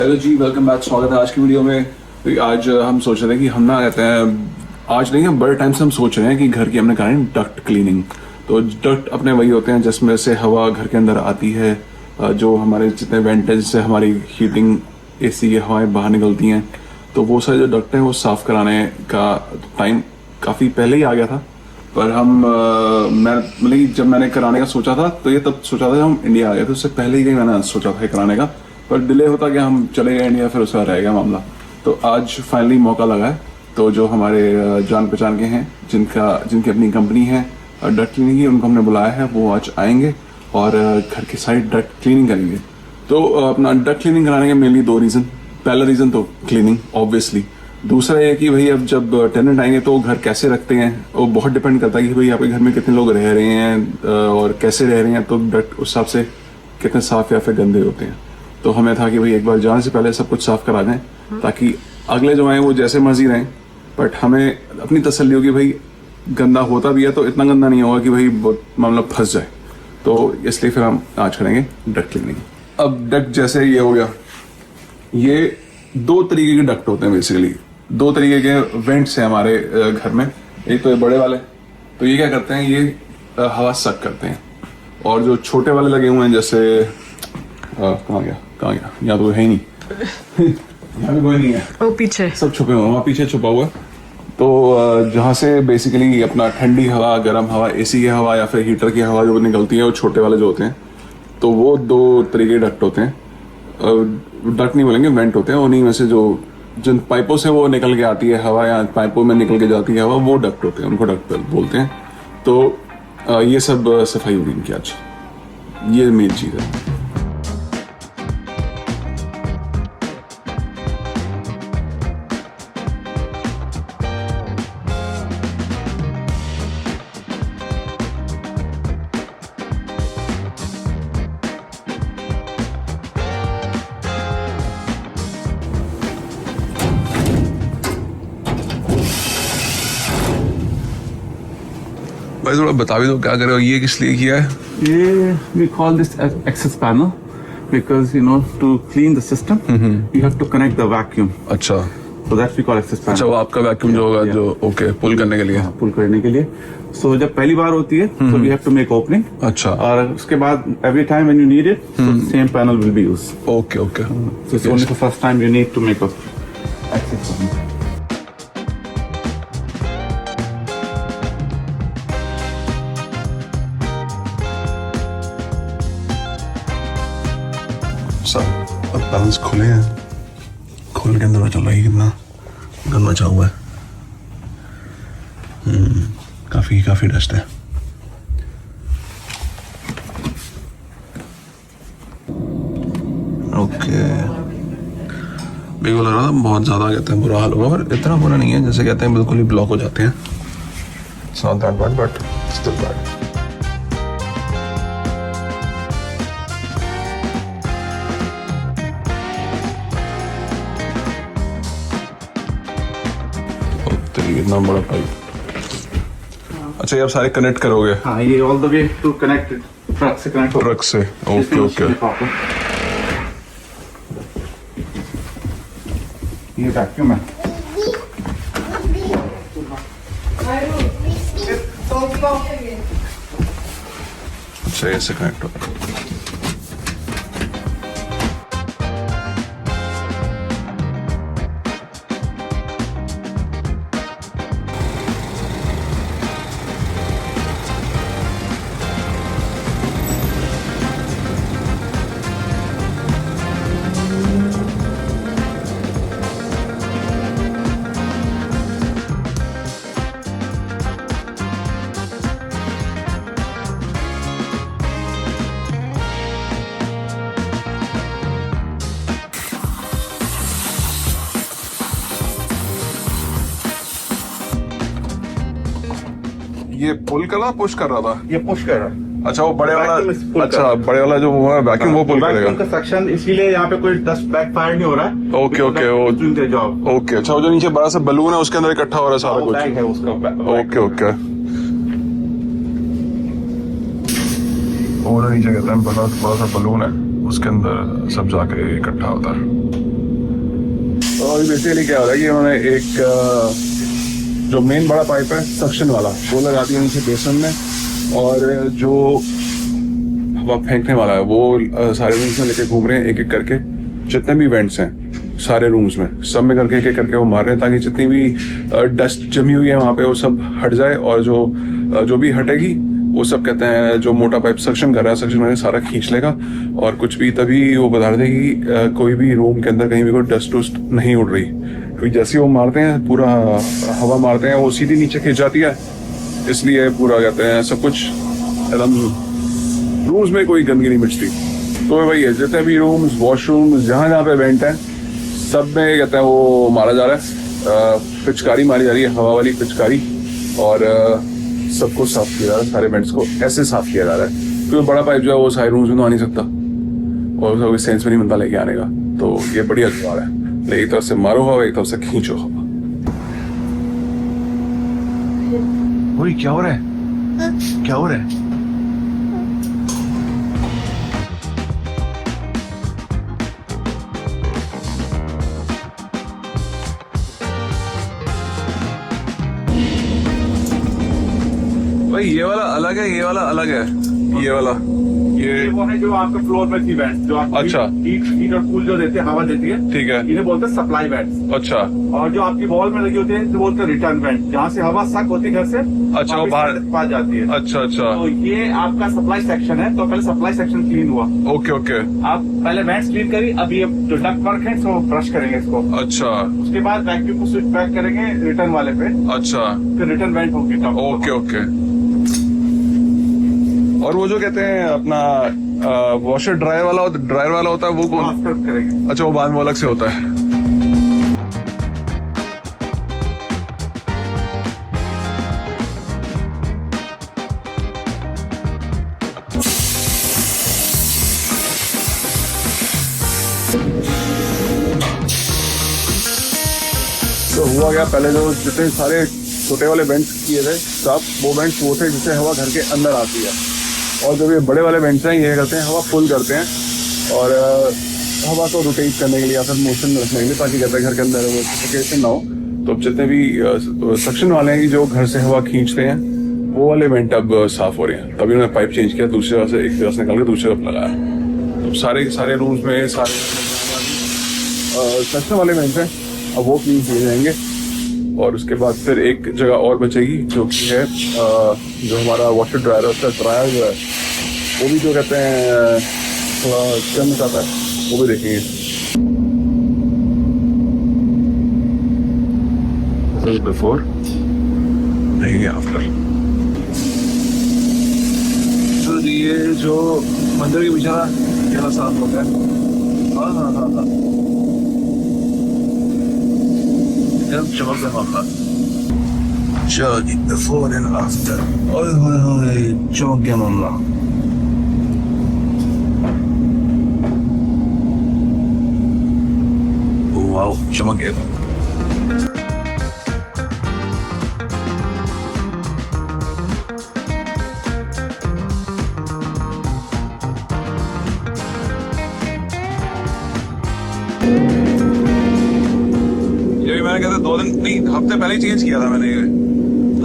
Hello जी, welcome back. स्वागत है आज की वीडियो में। आज हम सोच रहे थे कि हम ना कहते हैं आज नहीं, हम बड़े टाइम से हम सोच रहे हैं कि घर की हमने करानी डक्ट क्लीनिंग। तो डक्ट अपने वही होते हैं जिसमें से हवा घर के अंदर आती है, जो हमारे जितने वेंटेज से हमारी हीटिंग एसी की हवाएं बाहर निकलती हैं। तो वो सारे जो डक्ट हैं वो साफ़ कराने का टाइम काफ़ी पहले ही आ गया था। पर मैं मतलब कि जब मैंने कराने का सोचा था तो ये तब सोचा था जब हम इंडिया आ गए थे, उससे पहले ही मैंने सोचा था कराने का। पर डिले होता गया, हम चले गए इंडिया, फिर उसका रह गया मामला। तो आज फाइनली मौका लगा है। तो जो हमारे जान पहचान के हैं जिनकी अपनी कंपनी है डक्ट क्लीनिंग की, उनको हमने बुलाया है। वो आज आएंगे और घर की साइड डक्ट क्लीनिंग करेंगे। तो अपना डक्ट क्लीनिंग कराने के मेनली दो रीज़न। पहला रीज़न तो क्लीनिंग ऑब्वियसली। दूसरा ये कि भाई अब जब टेनेंट आएंगे तो घर कैसे रखते हैं वो बहुत डिपेंड करता है कि भाई आपके घर में कितने लोग रह रहे हैं और कैसे रह रहे हैं। तो डक्ट उस हिसाब से कितने साफ या फिर गंदे होते हैं। तो हमें था कि भाई एक बार जाने से पहले सब कुछ साफ करा दें ताकि अगले जो आए वो जैसे मर्जी रहें। बट हमें अपनी तसल्ली होगी भाई गंदा होता भी है तो इतना गंदा नहीं होगा कि भाई मामला फंस जाए। तो इसलिए फिर हम आज करेंगे डक्ट क्लीनिंग। अब डक्ट जैसे ये हो गया, ये दो तरीके के डक्ट होते हैं बेसिकली। दो तरीके के वेंट्स हैं हमारे घर में। एक तो ये बड़े वाले, तो ये क्या करते हैं, ये हवा सक करते हैं। और जो छोटे वाले लगे हुए हैं जैसे कहाँ गया यहाँ तो है ही नहीं यहाँ पे कोई नहीं है, वो पीछे सब छुपे हुए हैं, वहाँ पीछे छुपा हुआ है। तो जहाँ से बेसिकली अपना ठंडी हवा, गर्म हवा, एसी की हवा या फिर हीटर की हवा जो निकलती है, वो छोटे वाले जो होते हैं। तो वो दो तरीके के डक्ट होते हैं। डक्ट नहीं बोलेंगे, वेंट होते हैं। उन्हीं में से जो जिन पाइपों से वो निकल के आती है हवा या पाइपों में निकल के जाती है हवा, वो डक्ट होते हैं, उनको डक्ट बोलते हैं। तो ये सब सफाई होगी इनकी आज, ये मेन चीज़ है। भाई थोड़ा बता भी दो क्या कर रहे हो, ये किस लिए किया है? Yeah, we call this access panel because to clean the system you have to connect the vacuum. अच्छा, So that's we call access panel. अच्छा वो आपका वैक्यूम जो होगा जो ओके पुल करने के लिए। पुल करने के लिए। So जब पहली बार होती है so we have to make opening. अच्छा, और उसके बाद every time when you need it, so same panel will be used. Okay okay. So it's only the first time you need to make a access panel. सब अब balance खुले हैं, खोल के अंदर चल रहा है कितना गंदा चा हुआ है। काफी डस्ट है। ओके, मेरे को लग रहा था बहुत ज्यादा कहते हैं बुरा हाल होगा, पर इतना बुरा नहीं है। जैसे कहते हैं बिल्कुल ही ब्लॉक हो जाते हैं। It's not that bad, but still bad. इतना बड़ा पाइप। अच्छा, ये आप सारे कनेक्ट करोगे? हाँ, ये all the way to connect truck से कनेक्ट होगा। ट्रक से, ओके ओके। ये वैक्यूम है। अच्छा, ऐसे कनेक्ट होगा। ये पुल कर रहा पुश कर रहा था? ये पुश कर रहा है। अच्छा, वो बड़े वाला, Vacuum is pull अच्छा कर बड़े वाला जो वो है वैक्यूम, वो पुल करेगा। का सेक्शन, इसीलिए यहाँ पे कोई डस्ट बैक फायर नहीं हो रहा है। ओके ओके, वो doing their job. ओके। अच्छा, वो जो नीचे बड़ा सा बलून है उसके अंदर इकट्ठा हो रहा है सारा वो कुछ। बैग है उसका। Okay okay. वो नीचे कहते हैं बड़ा सा बलून है, उसके अंदर सब जाके इकट्ठा होता है। अभी बेसिकली क्या हो रहा है कि उन्होंने एक जो मेन बड़ा पाइप है सक्शन वाला वो लगा दिया नीचे बेसन में, और जो हवा फेंकने वाला है वो सारे रूम्स में लेके घूम रहे हैं एक एक करके। जितने भी वेंट्स हैं सारे रूम्स में सब में करके एक एक करके वो मार रहे हैं, ताकि जितनी भी डस्ट जमी हुई है वहाँ पे वो सब हट जाए, और जो भी हटेगी वो सब कहते हैं जो मोटा पाइप सक्शन कर रहा है, सक्शन में सारा खींच लेगा, और कुछ भी तभी वो बता देगी कि कोई भी रूम के अंदर कहीं भी कोई डस्ट वस्ट नहीं उड़ रही। क्योंकि जैसे ही वो मारते हैं पूरा हवा मारते हैं वो सीधी नीचे खींच जाती है, इसलिए पूरा कहते हैं सब कुछ एकदम रूम्स में कोई गंदगी नहीं बचती। तो वही है, जितने भी रूम्स वॉशरूम्स जहाँ जहाँ पे वेंट है सब में कहते हैं वो मारा जा रहा है, पिचकारी मारी जा रही है, हवा वाली पिचकारी, और सबको साफ किया जा रहा है, सारे वेंट्स को ऐसे साफ किया जा रहा है। क्योंकि बड़ा पाइप जो है वो सारे रूम्स में तो आ नहीं सकता, और उसका कोई सेंस में नहीं बनता लेके आने का। तो ये बढ़िया जुगाड़ है, एक तरफ से मारो हवा, एक तरफ से खींचो हवा। वही क्या हो रहा है, क्या हो रहा है? भाई ये वाला अलग है, ये वाला अलग है, ये वाला ये वो है जो आपके फ्लोर में थी वेंट, जो आपको अच्छा। हीट और कूल जो देते हैं, हवा देती है, ठीक है। इन्हें बोलते हैं सप्लाई वेंट। अच्छा और जो आपकी वॉल में लगी होती है तो बोलते हैं रिटर्न वेंट, जहाँ से हवा सक होती है घर से, अच्छा, वो वापस बाहर पास जाती है। अच्छा अच्छा, तो ये आपका सप्लाई सेक्शन है, तो पहले सप्लाई सेक्शन क्लीन हुआ। ओके ओके, आप पहले वेंट्स क्लीन करिए, अब ये जो डक्ट वर्क है इसको ब्रश करेंगे इसको, अच्छा उसके बाद वैक्यूम को स्विच बैक करेंगे रिटर्न वाले पे, अच्छा, फिर रिटर्न वेंट होगी top ओके ओके। और वो जो कहते हैं अपना वॉशर ड्रायर वाला होता है वो कौन? आफ्टर करेंगे। अच्छा, वो बाद में अलग से होता है। तो हुआ क्या, पहले जो जितने सारे छोटे वाले वेंट्स किए थे साफ, वो वेंट्स वो थे जिससे हवा घर के अंदर आती है, और जब ये बड़े वाले वेंट्स हैं ये करते हैं हवा फुल करते हैं, और हवा को रोटेट करने के लिए या फिर मोशन में रखने के लिए, ताकि कहते हैं घर के अंदर वो सफोकेशन ना हो। तो अब जितने भी सक्शन वाले हैं जो घर से हवा खींचते हैं वो वाले वेंट अब साफ हो रहे हैं। तभी उन्होंने पाइप चेंज किया, दूसरी तरफ से एक तरफ से निकाल के दूसरी तरफ लगाया। तो सारे रूम्स में सारे सक्शन वाले वेंट्स हैं, अब वो क्लीन किए जाएंगे, और उसके बाद फिर एक जगह और बचेगी जो कि है जो हमारा वॉशर ड्रायर है, उसका ड्रायर जो है वो भी जो कहते हैं थोड़ा चमक जाता है, वो भी देखेंगे। बिफोर नहीं आफ्टर। तो ये जो मंदिर के पीछे ना साफ हो गया। हाँ हाँ हाँ हाँ, चमक रहा मामला। चलिए बिफोर एंड आफ्टर, ओए होए होए, चमक गया मामला। वाओ, चमक गया। ये भी मैंने कहता 2 दिन नहीं, हफ्ते पहले ही चेंज किया था मैंने ये।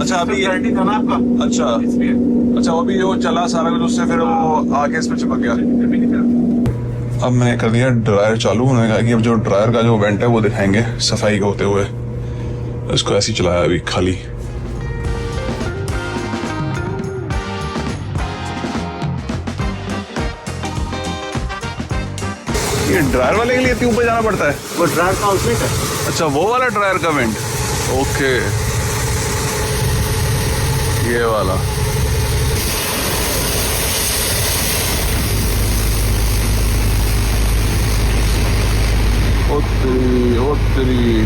अच्छा अभी ये गारंटी था ना आपका, अच्छा इसलिए अच्छा, वो भी जो चला सारा कुछ उससे फिर वो आगे इस पे चिपक गया। कभी नहीं करा। अब मैंने कर दिया ड्रायर चालू। उन्होंने कहा कि अब जो ड्रायर का जो वेंट है वो दिखाएंगे सफाई होते हुए। इसको ऐसे ही चलाया अभी खाली। ये ड्रायर वाले के लिए इतनी ऊपर जाना पड़ता है? वो ड्रायर का आउटलेट है। अच्छा, वो वाला ड्रायर का वेंट, ओके, ये वाला। ओ तेरी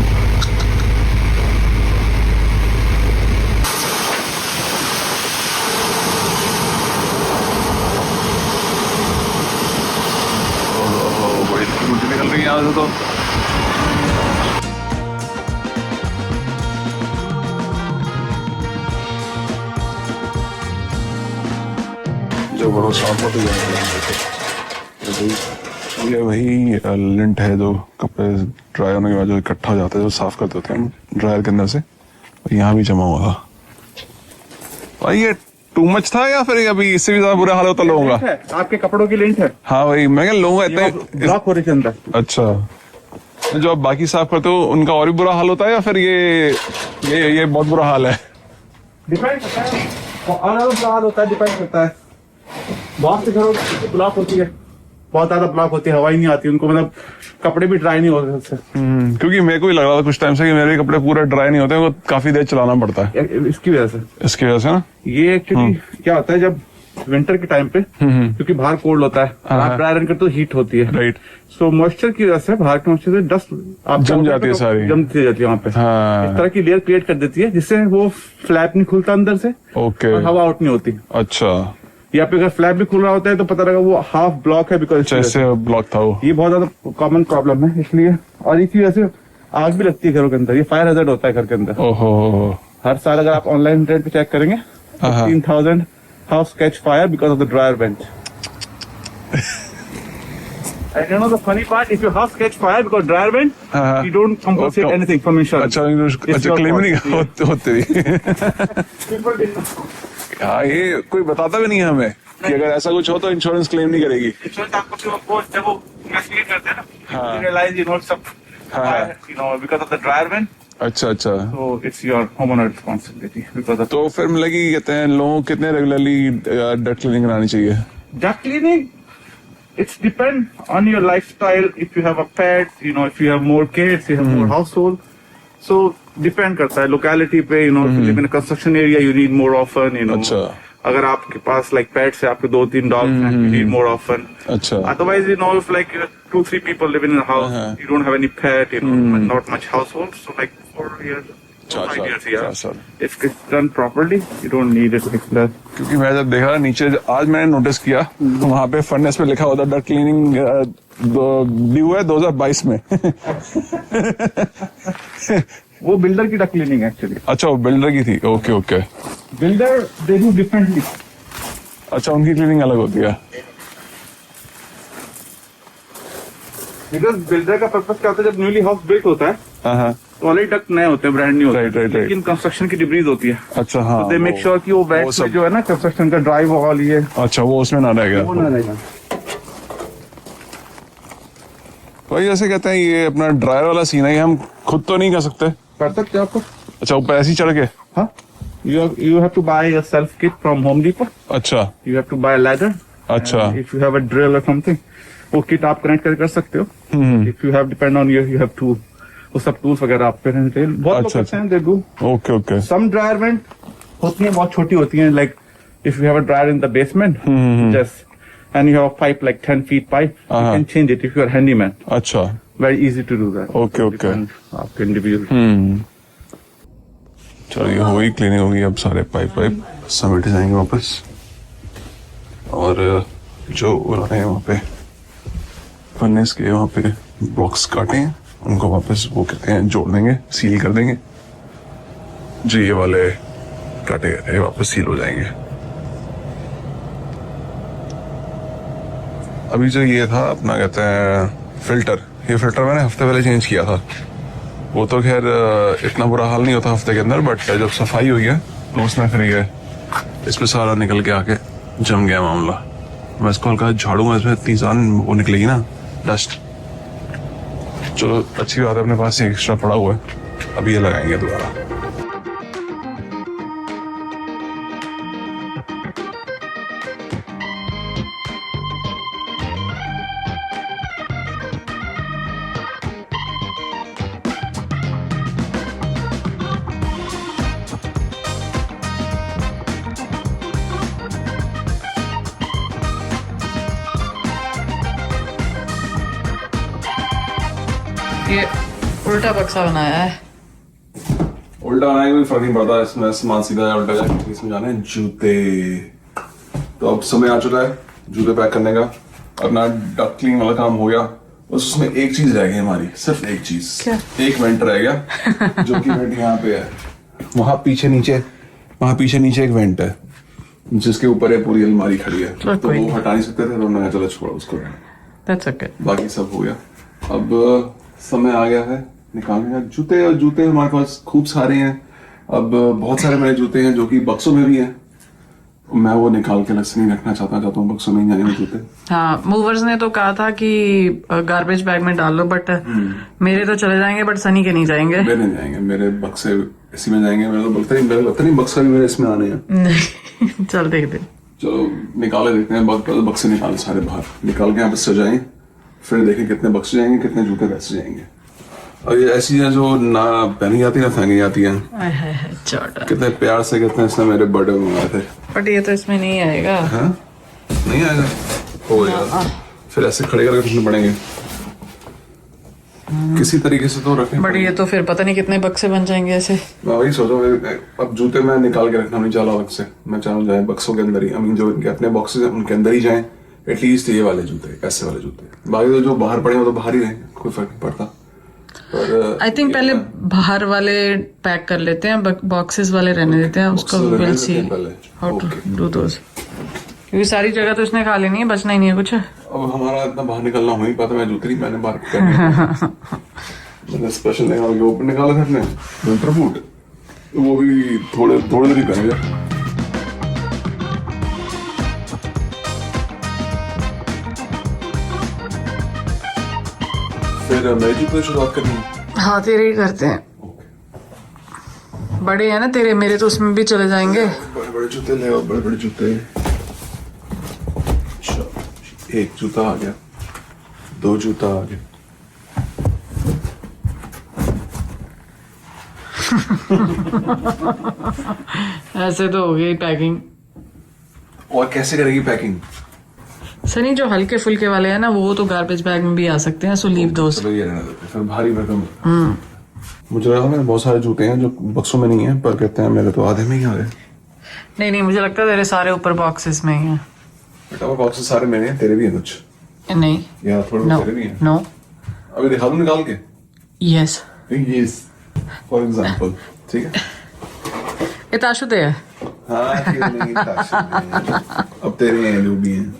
बड़ी मुझे निकल रही है यहाँ से। तो जो भरोसा आपको तो ये वही लिंट है जो कपड़े ड्राई होने के बाद जो इकट्ठा हो जाता है, जो साफ करते होते हैं हम ड्रायर के अंदर से, और यहाँ भी जमा हुआ था। भाई ये टू मच था या फिर अभी इससे भी ज्यादा बुरा हाल होता लोगों का? आपके कपड़ों की लिंट है, हाँ भाई, मैं क्या लोगों का इतना ब्लॉक हो रही है अंदर। अच्छा, जो आप बाकी साफ करते हो उनका और भी बुरा हाल होता है या फिर ये बहुत बुरा हाल है? डिपेंड करता है, और अलग बुरा हाल होता है, डिपेंड करता है। बहुत से घरों की ब्लॉक होती है, बहुत ज्यादा ब्लॉक होती है, हवा ही नहीं आती उनको, मतलब कपड़े भी ड्राई नहीं होते उससे। क्योंकि मेरे को भी लग रहा था कुछ टाइम से कि मेरे कपड़े पूरे ड्राई नहीं होते, उनको काफी देर चलाना पड़ता है इसकी वजह से। इसकी वजह से ना। ये एक्चुअली क्या होता है, जब विंटर के टाइम पे, क्योंकि बाहर कोल्ड होता है, आप ड्राई रन करते तो हीट होती है, राइट। सो मॉइस्चर की वजह से, बाहर के मॉइस्चर से डस्ट जम जाती है सारी, जमती जाती है वहाँ पे। हाँ। इस तरह की लेयर क्रिएट कर देती है जिससे वो फ्लैप नहीं खुलता अंदर से, ओके, और हवा आउट नहीं होती। अच्छा, या फिर अगर फ्लैप भी खुल रहा होता है तो पता लगा वो हाफ ब्लॉक है, बिकॉज जैसे ब्लॉक था वो। ये बहुत ज्यादा कॉमन प्रॉब्लम है, इसलिए। और इसी वजह से आग भी लगती है घरों के अंदर, ये फायर हैजर्ड होता है घर के अंदर। ओहो, हर साल अगर आप ऑनलाइन इंटरनेट पे चेक करेंगे, 15,000 house catch fire because of the dryer went. And you know the funny part, if your house catch fire because dryer vent, you don't compensate Okay. anything from insurance. अच्छा, claim नहीं होते भी। People didn't know. हाँ, ये कोई बताता भी नहीं है हमें कि अगर ऐसा कुछ हो तो इंश्योरेंस क्लेम नहीं करेगी। Insurance आपको सिर्फ वो जब वो investigate करते हैं ना, हाँ। you realize you know some fire, you know, because of the dryer vent, अच्छा अच्छा, so it's your homeowner responsibility because of तो फिर मतलब कि कहते हैं लोगों को कितने रेगुलरली डस्ट क्लीनिंग करानी चाहिए? duct cleaning. It's depend on your lifestyle. If you have a pet, you know, if you have more kids, you have more household. So depend करता है locality पे, you know, if you live in a construction area, you need more often, you know. अच्छा, अगर आपके पास like pets है, आपके 2-3 dogs हैं, you need more often. अच्छा, Otherwise, you know, if like 2-3 people living in a house, you don't have any pet, you know, not much household, so like 4 years, 5 years, yeah. 4 साल। If it's done properly, you don't need it like that. क्योंकि मैं जब देखा नीचे, आज मैंने notice किया तो वहाँ पे फर्नेस पे लिखा होता डस्ट क्लीनिंग ड्यू है 2022 में। वो बिल्डर की डक्ट क्लीनिंग एक्चुअली। अच्छा, वो बिल्डर की थी, okay okay. Builder they do differently. अच्छा, उनकी क्लीनिंग अलग होती है। बिकॉज बिल्डर का पर्पस क्या होता है, जब न्यूली हाउस बिल्ट होता है हाँ, तो ऑलरेडी डक्ट नए होते हैं, ब्रांड न्यू होते हैं, Right. लेकिन कंस्ट्रक्शन की डिब्रीज होती है, अच्छा, हाँ, दे मेक श्योर कि वो बैक सब- जो है ना कंस्ट्रक्शन का ड्राई वॉल, ये अच्छा, वो उसमें ना रह गया। वो ना रहेगा। वही जैसे कहते हैं ये अपना ड्रायर वाला सीन है, ये हम खुद तो नहीं कर सकते। कर सकते हैं आपको। अच्छा, ऊपर ऐसे ही चढ़ के? हाँ, you have to buy a self kit from Home Depot. अच्छा You have to buy a ladder. अच्छा, And if you have a drill or something, वो किट आप कनेक्ट कर सकते हो। If you have depend on you have to, वो सब tools वगैरह आप पे रहने चाहिए। बहुत लोग अच्छा, करते हैं, they do. Okay okay, Some dryer vent होती हैं, बहुत छोटी होती हैं, like if you have a dryer in the basement, just and you have a pipe like 10 feet pipe, you can change it if you are handyman. अच्छा, Very easy to do that. Okay, okay. Depend आपके individual। चलो ये हो गई cleaning, होगी। अब सारे pipe समेटे जाएंगे वापस, और जो उन्होंने वहाँ पे फर्नेस के वहाँ पे ब्लॉक्स काटे हैं उनको वापस वो कहते हैं जोड़ देंगे, सील कर देंगे। जो ये वाले काटे गए थे वापस सील हो जाएंगे। अभी जो ये था अपना कहते हैं फिल्टर, ये फिल्टर मैंने हफ्ते पहले चेंज किया था। वो तो खैर इतना बुरा हाल नहीं होता हफ्ते के अंदर, बट जब सफाई हुई है तो उसमें फिर ये इस पे सारा निकल के आके जम गया मामला। मैं इसको हल्का झाड़ूंगा, इसमें इतनी जान वो निकलेगी ना डस्ट। चलो अच्छी बात है, अपने पास ये एक्स्ट्रा पड़ा हुआ है, अभी ये लगाएंगे दोबारा। ये उल्टा बक्सा बनाया है। उल्टा बनाने कोई फर्क नहीं पड़ता, इसमें सामान सीधा है उल्टा जाए। इसमें जाने हैं जूते। तो अब समय आ चुका है जूते पैक करने का। अपना डक क्लीन वाला काम हो गया, बस उसमें एक चीज रह गई हमारी, सिर्फ एक चीज। क्या? एक वेंट रह गया, जो कि वेंट यहाँ पे है। वहां पीछे नीचे एक वेंट है जिसके ऊपर है पूरी अलमारी खड़ी है, तो कोई वो नहीं। हटा नहीं सकते थे, तो मैंने चलो छोड़ो उसको। That's okay. बाकी सब हो गया। अब समय आ गया है निकालने का। जूते हमारे पास खूब सारे हैं। अब बहुत सारे मेरे जूते हैं जो कि बक्सों में भी हैं। मैं वो निकाल के अलग से नहीं रखना चाहता हूँ, बक्सों में ही जाएंगे जूते। हाँ, मूवर्स ने तो कहा था कि गार्बेज बैग में डाल लो, बट मेरे तो चले जाएंगे, बट सनी के नहीं जाएंगे। मेरे नहीं जाएंगे, मेरे बक्से इसी में जाएंगे। मेरे तो लगता नहीं बक्सा भी मेरे इसमें आने हैं। नहीं चल देखते। चलो निकाले देखते हैं। बक्से निकाल सारे बाहर निकाल के यहाँ पे सजाएं, फिर देखें कितने बक्से जाएंगे, कितने जूते वैसे जाएंगे। और ये ऐसी है जो ना पहनी जाती ना फेंकी जाती है। छोटा कितने प्यार से कितने इसने मेरे बर्थडे में मंगाए थे। बट ये तो इसमें नहीं आएगा। हाँ? नहीं आएगा? हो यार, फिर ऐसे खड़े करके रखने पड़ेंगे किसी तरीके से तो रखें। बट ये तो फिर पता नहीं कितने बक्से बन जाएंगे ऐसे। मैं वही सोच रहा हूँ, अब जूते मैं निकाल के रखना नहीं चाह रहा अलग से। मैं चाहूँ जाए बक्सों के अंदर ही, आई मीन जो इनके अपने बॉक्सेस हैं उनके अंदर ही जाएं। एटलीस्ट ये वाले जूते, ऐसे वाले जूते। बाकी तो जो बाहर पड़े हैं वो तो बाहर ही रहेंगे, कोई फर्क नहीं पड़ता। पर आई थिंक पहले बाहर वाले पैक कर लेते हैं, बॉक्सेस वाले रहने देते हैं। उसको will see how to do those, क्योंकि सारी जगह तो इसने खा लेनी है, बचना ही नहीं है कुछ। अब हमारा इतना बाहर निकलना हो ही पाता। मैं जूते नहीं मैंने बाहर करने मैंने स्पेशल निकाल के ऊपर निकाला था अपने विंटर बूट, वो भी थोड़े देर ही पहनेगा। फिर मेरी जूते से शुरुआत करनी है। हाँ तेरे ही करते हैं, बड़े हैं ना तेरे, मेरे तो उसमें भी चले जाएंगे। बड़े बड़े जूते ले आओ, बड़े बड़े जूते। एक जूता आ गया, दो जूता आ गया। ऐसे तो हो गई पैकिंग। और कैसे करेगी पैकिंग? सनी जो हल्के फुल्के वाले हैं ना, वो तो गार्बेज बैग में भी आ सकते हैं। सो लीव दोस्त। चलो ये रहने देते हैं, फिर भारी भरकम। मुझे लगा मेरे बहुत सारे जूते हैं जो बक्सों में नहीं है, पर कहते हैं मेरे तो आधे में ही आ गए। नहीं मुझे लगता है तेरे सारे ऊपर बॉक्सेस में ही हैं। बेटा वो बॉक्सेस सारे मेरे हैं, तेरे भी हैं कुछ? नहीं या थोड़े नो तेरे भी हैं? नो अभी दिखा दूं निकाल के? Yes yes for example. ठीक है, ये ताशुदे है। हाँ क्यों नहीं, अब तेरे हैं जो भी हैं।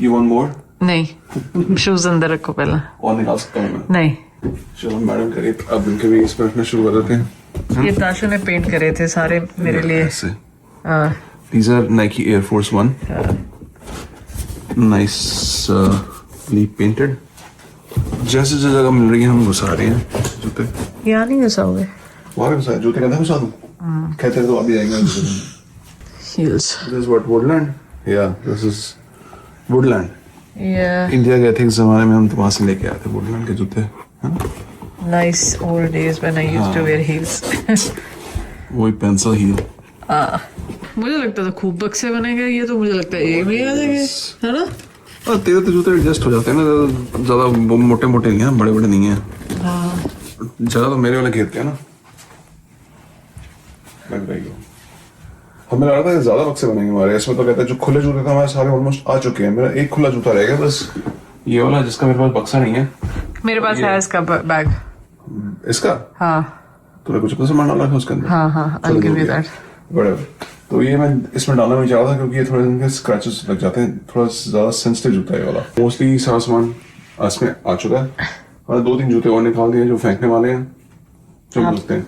You want more? नहीं शूज अंदर रखो पहला। और निकाल सकता हूँ मैं? नहीं, चलो मैडम करिए, अब इनके भी इस पर रखना शुरू कर देते हैं। ये ताशु ने पेंट करे थे सारे मेरे लिए। ऐसे these are Nike Air Force One, nicely painted। जैसे जगह मिल रही है हम घुसा रहे हैं जूते। यहाँ नहीं घुसाओगे? वहाँ घुसा, जूते के अंदर घुसा दूं? कहते तो अभी आएंगे। Heels. This is what Woodland? Yeah, this is Woodland। Yeah, India गए थे एक जमाने में हम, तो वहाँ से लेके आए थे Woodland के जूते। nice old days when I used to wear heels. वही पेंसिल हील। मुझे लगता था खूब बक्से बनेंगे, ये तो मुझे लगता है एक में आ जाएंगे, है ना? और तेरे तो जूते एडजस्ट हो जाते हैं ना, ज्यादा मोटे मोटे नहीं है, बड़े बड़े नहीं है। ज्यादा तो मेरे वाले घेरते हैं ना, लग रही हो। हमें लग रहा था ज्यादा बक्से बनेंगे हमारे इसमें, तो कहते हैं जो खुले जूते थे हमारे सारे ऑलमोस्ट आ चुके हैं। मेरा एक खुला जूता रह गया बस, ये वाला जिसका मेरे पास बक्सा नहीं है। मेरे पास है इसका बैग। इसका? हाँ तूने कुछ अपना सामान डाला है उसके अंदर? हाँ I'll give you that। Whatever। तो ये मैं इसमें डालना नहीं चाह रहा था क्योंकि ये थोड़े इनके स्क्रैचेस लग जाते हैं, थोड़ा ज्यादा सेंसिटिव जूता है ये वाला। मोस्टली सारा सामान इसमें आ चुका है, और 2-3 जूते और निकाल दिए जो फेंकने वाले हैं, जो मिलते हैं।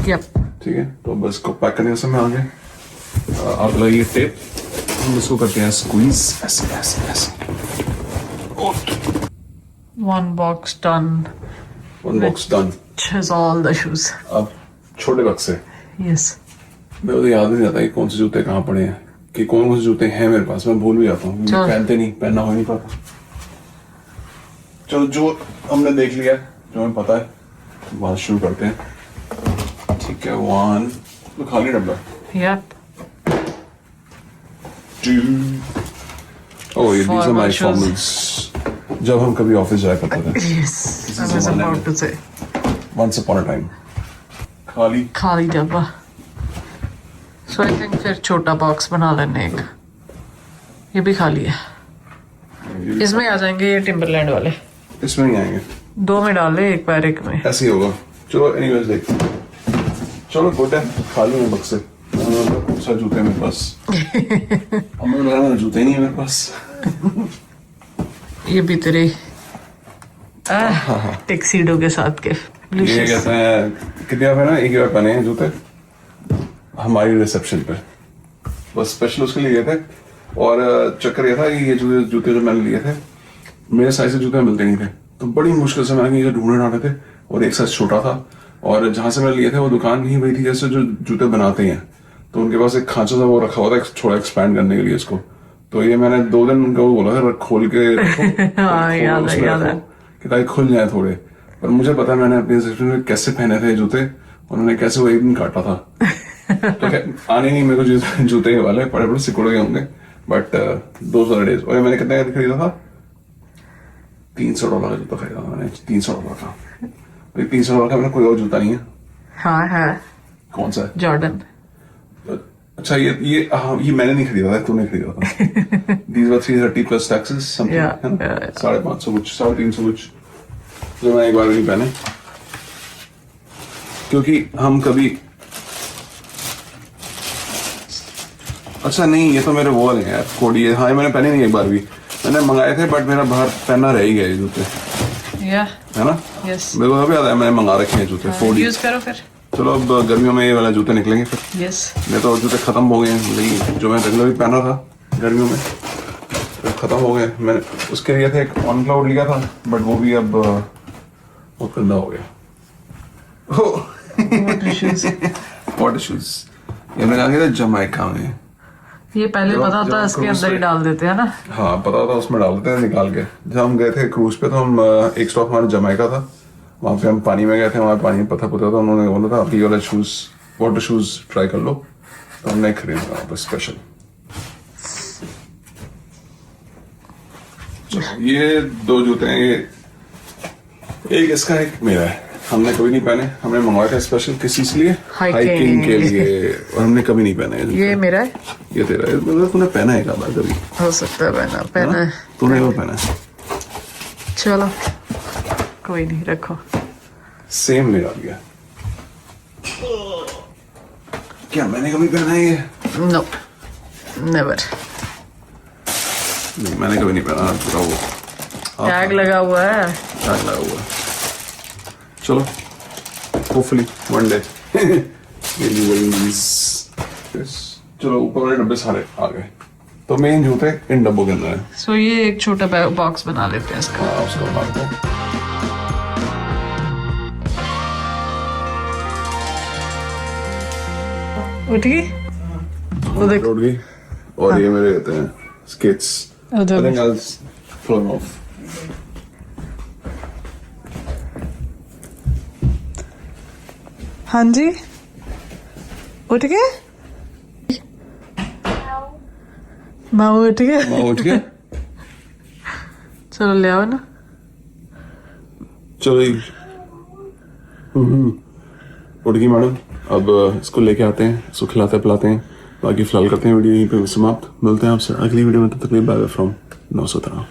Yep। ठीक है, तो बस को पैक करने का समय आ गया। आप लगाइए टेप, हम इसको करते हैं स्क्वीज, ऐसे ऐसे ऐसे। One box done, one box done. which has all the shoes। अब छोटे बक्से, Yes। मेरे को तो याद नहीं रहता कि कौन से जूते कहाँ पड़े हैं, कि कौन से जूते हैं मेरे पास। मैं भूल भी जाता हूँ, चल। पहनते नहीं, पहनना हो नहीं पाता। चलो जो हमने देख लिया है, जो हमें पता है, बात शुरू करते हैं। ठीक है, 1 तो खाली डब्बा। Yep। 2 oh ये these are my Formal shoes। formals, जब हम कभी ऑफिस जाया करते थे Yes। I was about to say। once upon a time। खाली डब्बा। So I think फिर छोटा बॉक्स बना लेने एक। ये भी खाली है। इसमें आ जाएंगे ये टिम्बरलैंड वाले। इसमें नहीं आएंगे, 2 में डाल ले, एक पैर एक में। ऐसे ही होगा। चलो एनीवेज देखते हैं। चलो गुड है, खाली है बक्से। कौन सा जूते हैं मेरे पास? हमें लगा जूते नहीं है मेरे पास। ये भी तेरे टैक्सीडो के साथ के ये कहते हैं कितने बार पहना, एक ही बार पहने हैं जूते हमारी रिसेप्शन पे, बस स्पेशल उसके लिए गए थे। और चक्कर ये था कि ये जूते जो मैंने लिए थे मेरे साइज से जूते मिलते नहीं थे, तो बड़ी मुश्किल से मैंने ये ढूंढने डाले थे और एक साइज छोटा था। और जहां से मैंने लिए थे वो दुकान ही वही थी जैसे जो जूते बनाते हैं, तो उनके पास एक खांचा था वो रखा हुआ था थोड़ा एक्सपैंड करने के लिए इसको। तो ये मैंने 2 दिन उनको बोला था खोल के रखो हाँ, याद है कि ताकि खुल जाए थोड़े। पर मुझे पता मैंने अपने रिसेप्शन में कैसे पहने थे जूते, उन्होंने कैसे वो एक दिन काटा था। तो आने नहीं मेरे को जूते वाले बड़े सिकुड़ गए होंगे, बट दोज आर डेज। और मैंने कितने का खरीदा था, $300 का जूता खरीदा था मैंने, $300 का। $300 का मेरा कोई और जूता नहीं है। हाँ है कौन सा है? जॉर्डन। अच्छा ये मैंने नहीं खरीदा था, तूने खरीदा था। These were 330 plus taxes something, Yeah, है ना? yeah. 550 कुछ 350 कुछ, जो मैं एक बार भी नहीं पहने क्योंकि हम कभी, अच्छा नहीं ये तो मेरे वो वाले हैं यार कोडी है। हाँ मैंने पहने नहीं एक बार भी, मैंने मंगाए थे बट मेरा बाहर पहनना रह ही गया ये जूते, या है ना? यस, मेरे को अभी याद है मैंने मंगा रखे हैं जूते 4D। यूज करो फिर। चलो अब गर्मियों में ये वाला जूते निकलेंगे फिर। यस, मेरे तो जूते खत्म हो गए हैं, लेकिन जो मैं रेगुलर पहना था गर्मियों में वो खत्म हो गए। मैंने उसके लिए था एक ऑन क्लाउड लिया था बट वो भी अब बहुत गंदा हो गया। वाटर शूज ये मैंने आगे था जमाइका में। ये पहले जब- पता जब था हम इसके cruise अंदर ही पे- डाल देते हैं ना। हाँ पता था, उसमें डाल देते हैं निकाल के। जब हम गए थे क्रूज पे तो हम एक स्टॉप हमारा जमाइका था, वहां पे हम पानी में गए थे, वहां पानी में पता था, उन्होंने बोला था ये वाला शूज वाटर शूज ट्राई कर लो, तो हमने खरीदा वहां पर स्पेशल। ये 2 जूते हैं, ये एक इसका एक मेरा है, हमने कभी नहीं पहने, हमने मंगवाए थे स्पेशल किसी के लिए हाइकिंग के लिए, और हमने कभी नहीं पहने हैं। ये मेरा है, ये तेरा है, मतलब तूने पहना है कब कभी? हो सकता है पहना है। तूने वो पहना है? चलो कोई नहीं, रखो। सेम मेरा भी है। क्या मैंने कभी पहना है ये? No, never. नहीं मैंने कभी नहीं पहना पूरा वो टैग लगा हुआ है। टैग लगा हुआ है। चलो होपफुली वन डे चलो ऊपर वाले डब्बे सारे आ गए, तो मेन जूते इन डब्बों के अंदर है। सो ये एक छोटा बॉक्स बना लेते हैं इसका। हाँ उसको बना दो। उठ गई वो देख। उठ गई। और ये मेरे कहते हैं स्केट्स, I उधर think I'll throw them off. हाँ जी, उठ गए? माँ उठ गया? माँ उठ गया? चलो ले आओ ना। चलो उठ गई मैडम, अब इसको लेके आते हैं, इसको खिलाते पिलाते हैं, बाकी फिलहाल करते हैं वीडियो यहीं पे समाप्त। मिलते हैं आपसे अगली वीडियो में, तब तक के लिए बाय बाय फ्रॉम 917।